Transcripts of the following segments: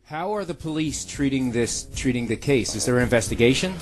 How are the police treating the case? Is there an investigation?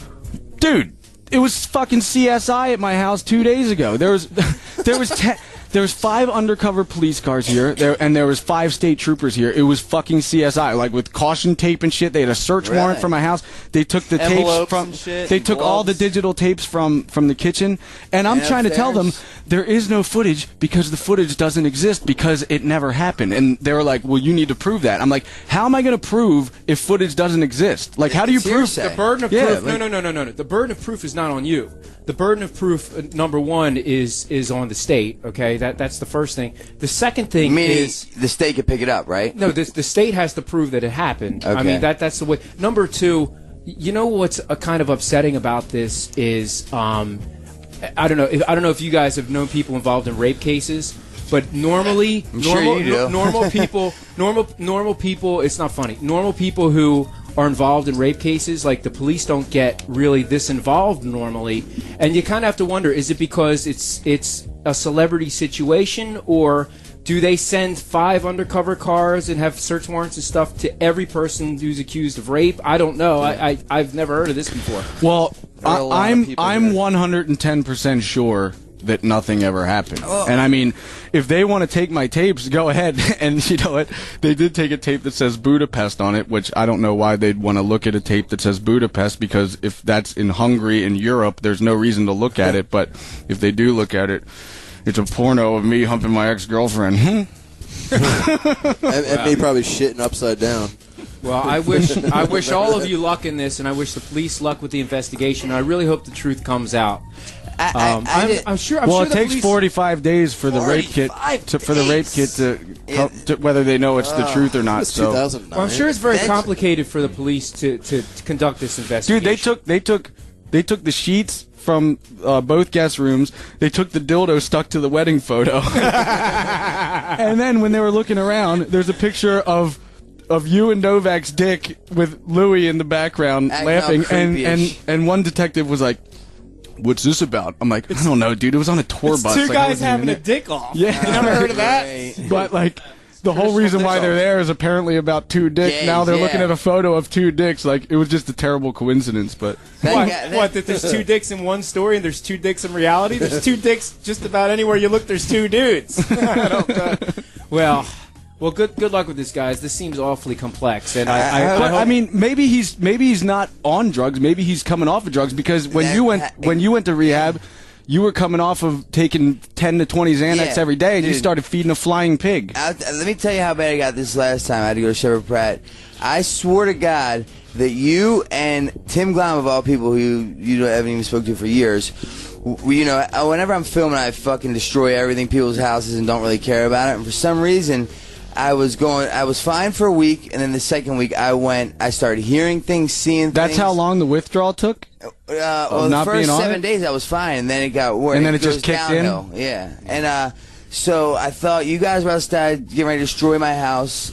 Dude, it was fucking CSI at my house 2 days ago. There was 5 undercover police cars here, and there was 5 state troopers here. It was fucking CSI, like with caution tape and shit. They had a search warrant for my house. They took the tapes from. They took all the digital tapes from the kitchen, and I'm trying to tell them there is no footage because the footage doesn't exist because it never happened. And they were like, "Well, you need to prove that." I'm like, "How am I going to prove if footage doesn't exist? Like, how do you prove the burden of proof? No. The burden of proof is not on you. The burden of proof, number one, is on the state. Okay, that's the first thing. The second thing is the state could pick it up, right? No, the state has to prove that it happened. Okay. I mean that's the way. Number two, you know what's kind of upsetting about this is I don't know if you guys have known people involved in rape cases, but normally normal people. It's not funny. Normal people who are involved in rape cases, like the police don't get really this involved normally, and you kind of have to wonder: is it because it's a celebrity situation, or do they send 5 undercover cars and have search warrants and stuff to every person who's accused of rape? I don't know. I've never heard of this before. Well, I'm 110% sure that nothing ever happened. Oh. And I mean, if they want to take my tapes, go ahead. And you know what? They did take a tape that says Budapest on it, which I don't know why they'd want to look at a tape that says Budapest, because if that's in Hungary and Europe, there's no reason to look at it. But if they do look at it, it's a porno of me humping my ex-girlfriend. and me probably shitting upside down. Well, I wish all of you luck in this, and I wish the police luck with the investigation. I really hope the truth comes out. I'm sure. Well, it takes 45 days for the rape kit to whether they know it's the truth or not. So, well, I'm sure it's very complicated for the police to conduct this investigation. Dude, they took the sheets from both guest rooms. They took the dildo stuck to the wedding photo, and then when they were looking around, there's a picture of you and Novak's dick with Louis in the background laughing, and one detective was like, "What's this about?" I'm like, "I don't know, dude. It was on a tour bus." 2 guys having a dick off. Yeah, you never heard of that? But like, the whole reason why they're there is apparently about 2 dicks. Now they're looking at a photo of 2 dicks. Like, it was just a terrible coincidence. But what? That there's 2 dicks in one story and there's 2 dicks in reality? There's 2 dicks just about anywhere you look. There's 2 dudes. Well, good luck with this, guys. This seems awfully complex, and I mean, maybe he's not on drugs. Maybe he's coming off of drugs, because when you went to rehab, you were coming off of taking 10 to 20 Xanax every day, and you started feeding a flying pig. Let me tell you how bad I got this last time. I had to go to Shepherd Pratt. I swore to God that you and Tim Glom, of all people who you haven't even spoken to for years, whenever I'm filming, I fucking destroy everything, people's houses, and don't really care about it. And for some reason, I was fine for a week, and then the second week I started hearing things, seeing things. That's how long the withdrawal took? Well, the first 7 days I was fine, and then it got worse. And then it just kicked downhill. Yeah. And so I thought you guys were outside getting ready to destroy my house.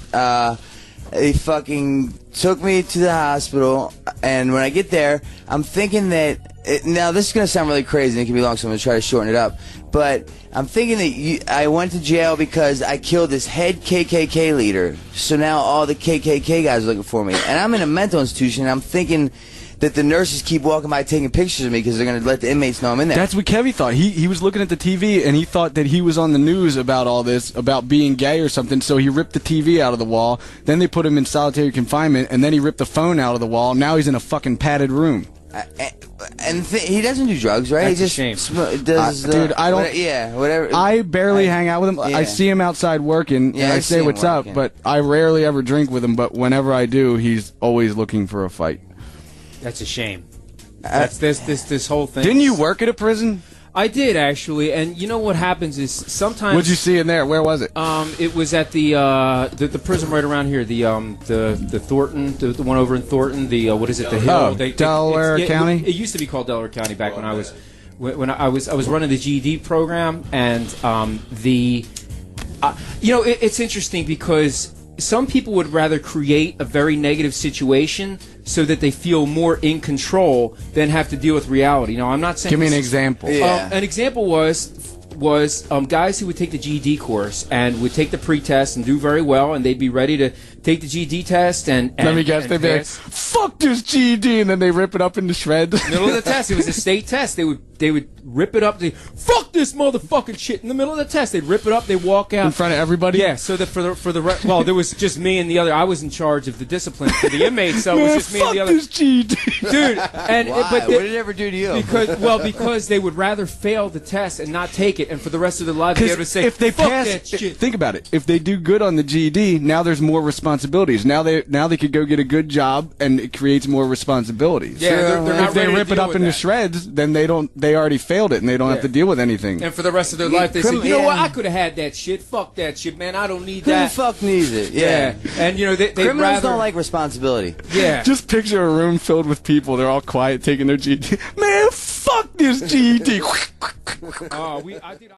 They fucking took me to the hospital, and when I get there, I'm thinking that now this is going to sound really crazy and it can be long, so I'm going to try to shorten it up. But I'm thinking that I went to jail because I killed this head KKK leader. So now all the KKK guys are looking for me. And I'm in a mental institution, and I'm thinking that the nurses keep walking by taking pictures of me because they're going to let the inmates know I'm in there. That's what Kevy thought. He was looking at the TV, and he thought that he was on the news about all this, about being gay or something, so he ripped the TV out of the wall. Then they put him in solitary confinement, and then he ripped the phone out of the wall. Now he's in a fucking padded room. And he doesn't do drugs, right? That's he just a shame. Dude, I don't. Whatever. I barely hang out with him. Yeah. I see him outside working, and I say what's up, but I rarely ever drink with him. But whenever I do, he's always looking for a fight. That's a shame. That's this whole thing. Didn't you work at a prison? I did, actually, and you know what happens is sometimes. What'd you see in there? Where was it? It was at the prison right around here, the Thornton, the one over in Thornton. What is it? The Hill. Delaware County. It used to be called Delaware County back when I was running the GED program, and it's interesting because some people would rather create a very negative situation so that they feel more in control than have to deal with reality. Now, I'm not saying... Give me an example. An example was guys who would take the GED course and would take the pretest and do very well, and they'd be ready take the GED test and Let me guess, and they'd be like, pass. fuck this GED, and then they rip it up into shreds. Middle of the test, it was a state test. They would rip it up. They fuck this motherfucking shit in the middle of the test. They'd rip it up. They walk out In front of everybody? Yeah. So that well, there was just me and the other. I was in charge of the discipline for the inmates, so it was just me and the other. This GED. Dude, and Why? but What did it ever do to you? because they would rather fail the test and not take it, and for the rest of their lives they would say, if they fuck pass, that shit. think about it. If they do good on the GED, now there's more responsibilities. Now they could go get a good job, and it creates more responsibilities. Yeah, they're not if they ready to rip it deal up with into that. shreds, then they don't. They already failed it, and they don't have Yeah. to deal with anything. And for the rest of their life, they say, criminal- you know what? yeah. I could have had that shit. Fuck that shit, man. I don't need Who the that. fuck needs it? Yeah. And, you know, they Criminals rather... don't like responsibility. Yeah. Just picture a room filled with people. They're all quiet, taking their GED. Man, fuck this GED. I did...